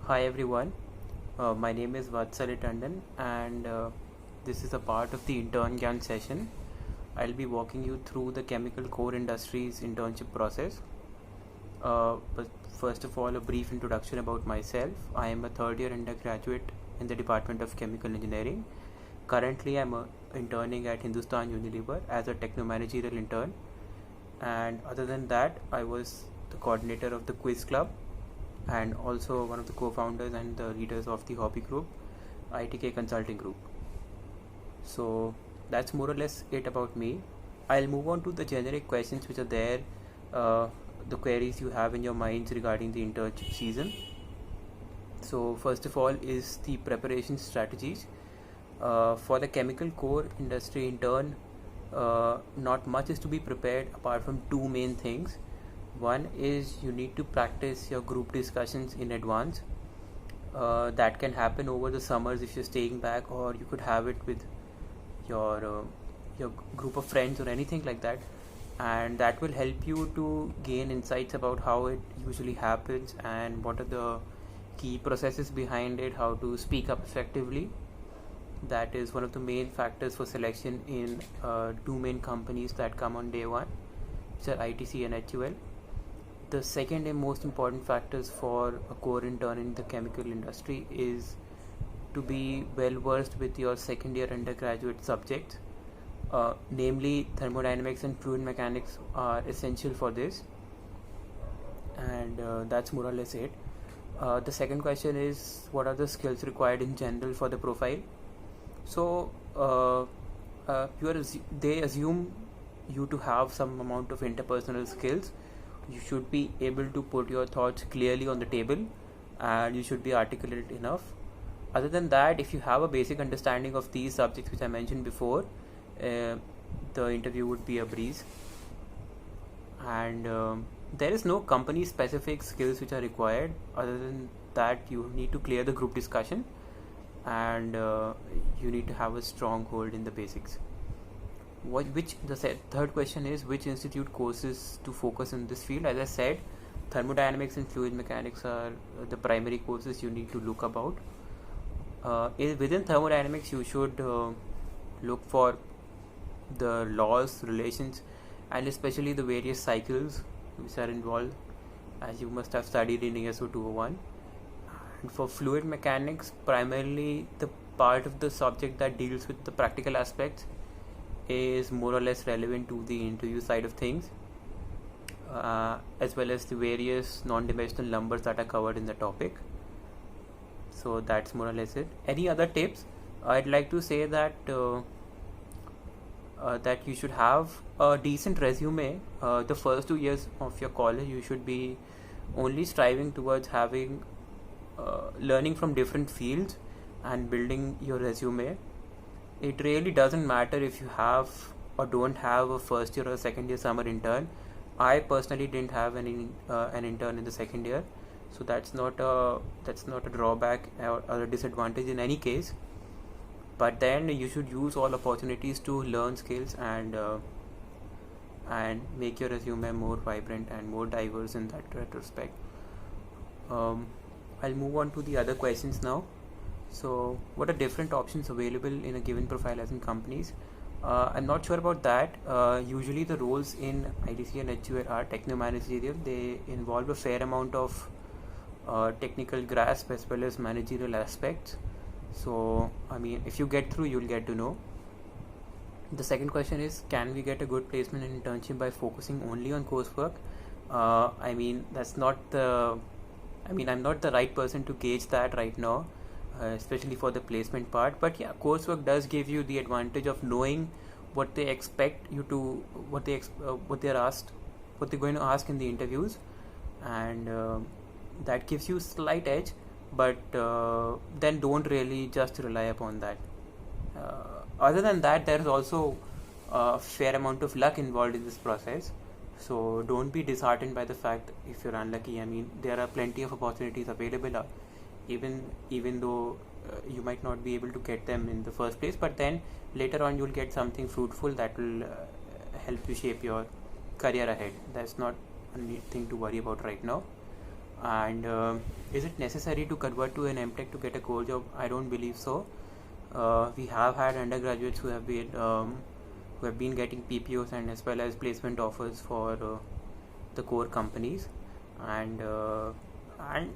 Hi everyone, my name is Vatsalit Tandon and this is a part of the Intern Gyan session. I'll be walking you through the chemical core industries internship process. But first of all, a brief introduction about myself. I am a third year undergraduate in the Department of Chemical Engineering. Currently, I'm interning at Hindustan Unilever as a techno-managerial intern. And other than that, I was the coordinator of the quiz club and also one of the co-founders and the leaders of the hobby group, ITK Consulting Group. So that's more or less it about me. I'll move on to the generic questions which are there, the queries you have in your minds regarding the internship season. So first of all is the preparation strategies. For the chemical core industry intern, not much is to be prepared apart from two main things. One is you need to practice your group discussions in advance. That can happen over the summers if you're staying back, or you could have it with your group of friends or anything like that, and that will help you to gain insights about how it usually happens and what are the key processes behind it, how to speak up effectively. That is one of the main factors for selection in two main companies that come on day one, which are ITC and HUL. The second and most important factors for a core intern in the chemical industry is to be well versed with your second year undergraduate subjects, namely thermodynamics and fluid mechanics are essential for this, and that's more or less it. The second question is, what are the skills required in general for the profile? So they assume you to have some amount of interpersonal skills. You should be able to put your thoughts clearly on the table and you should be articulate enough. Other than that, if you have a basic understanding of these subjects which I mentioned before, the interview would be a breeze. And there is no company specific skills which are required. Other than that, you need to clear the group discussion and you need to have a strong hold in the basics. Third question is, which institute courses to focus in this field? As I said, thermodynamics and fluid mechanics are the primary courses you need to look about. Within thermodynamics, you should look for the laws, relations, and especially the various cycles which are involved, as you must have studied in ESO 201. And for fluid mechanics, primarily the part of the subject that deals with the practical aspects is more or less relevant to the interview side of things, as well as the various non-dimensional numbers that are covered in the topic. So that's more or less it. Any other tips? I'd like to say that that you should have a decent resume. The first 2 years of your college, you should be only striving towards having learning from different fields and building your resume. It really doesn't matter if you have or don't have a first year or second year summer intern. I personally didn't have an intern in the second year, so that's not a drawback or a disadvantage in any case. But then you should use all opportunities to learn skills and make your resume more vibrant and more diverse in that retrospect. I'll move on to the other questions now. So what are different options available in a given profile as in companies? I'm not sure about that. Usually the roles in ITC and HUL are techno-managerial. They involve a fair amount of technical grasp as well as managerial aspects. So I mean, if you get through, you'll get to know. The second question is, can we get a good placement in internship by focusing only on coursework? I mean, I'm not the right person to gauge that right now, especially for the placement part. But yeah, coursework does give you the advantage of knowing what they expect you to, what they're going to ask in the interviews, and that gives you slight edge. But then don't really just rely upon that. Other than that, there is also a fair amount of luck involved in this process. So don't be disheartened by the fact if you're unlucky. I mean, there are plenty of opportunities available, even though you might not be able to get them in the first place, but then later on you'll get something fruitful that will help you shape your career ahead. That's not a thing to worry about right now. And is it necessary to convert to an MTech to get a core job? I don't believe so. We have had undergraduates who have been getting PPOs and as well as placement offers for the core companies. And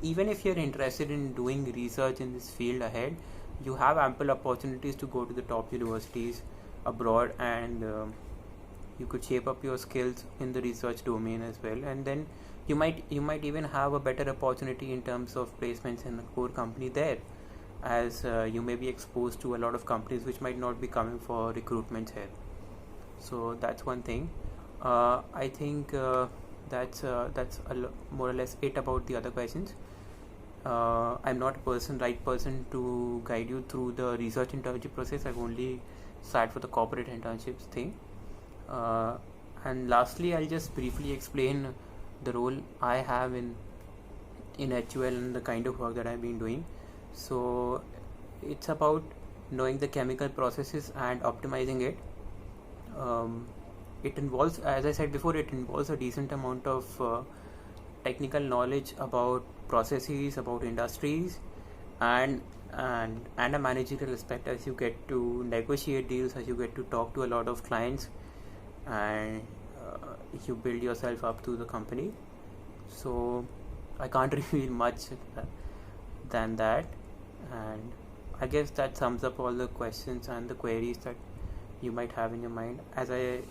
even if you're interested in doing research in this field ahead, you have ample opportunities to go to the top universities abroad, and you could shape up your skills in the research domain as well, and then you might even have a better opportunity in terms of placements in a core company there, as you may be exposed to a lot of companies which might not be coming for recruitments here. So that's one thing. I think that's more or less it about the other questions. I'm not a right person to guide you through the research internship process. I've only sat for the corporate internships thing. Uh, and lastly, I'll just briefly explain the role I have in HUL and the kind of work that I've been doing. So it's about knowing the chemical processes and optimizing it. It involves, as I said before, it involves a decent amount of technical knowledge about processes, about industries, and and a managerial aspect, as you get to negotiate deals, as you get to talk to a lot of clients, and you build yourself up to the company. So I can't reveal much than that, and I guess that sums up all the questions and the queries that you might have in your mind. As I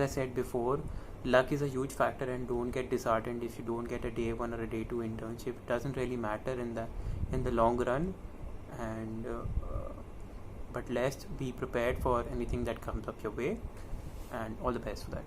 said before, luck is a huge factor, and don't get disheartened if you don't get a day one or a day two internship. It doesn't really matter in the long run, and but let's be prepared for anything that comes up your way, and all the best for that.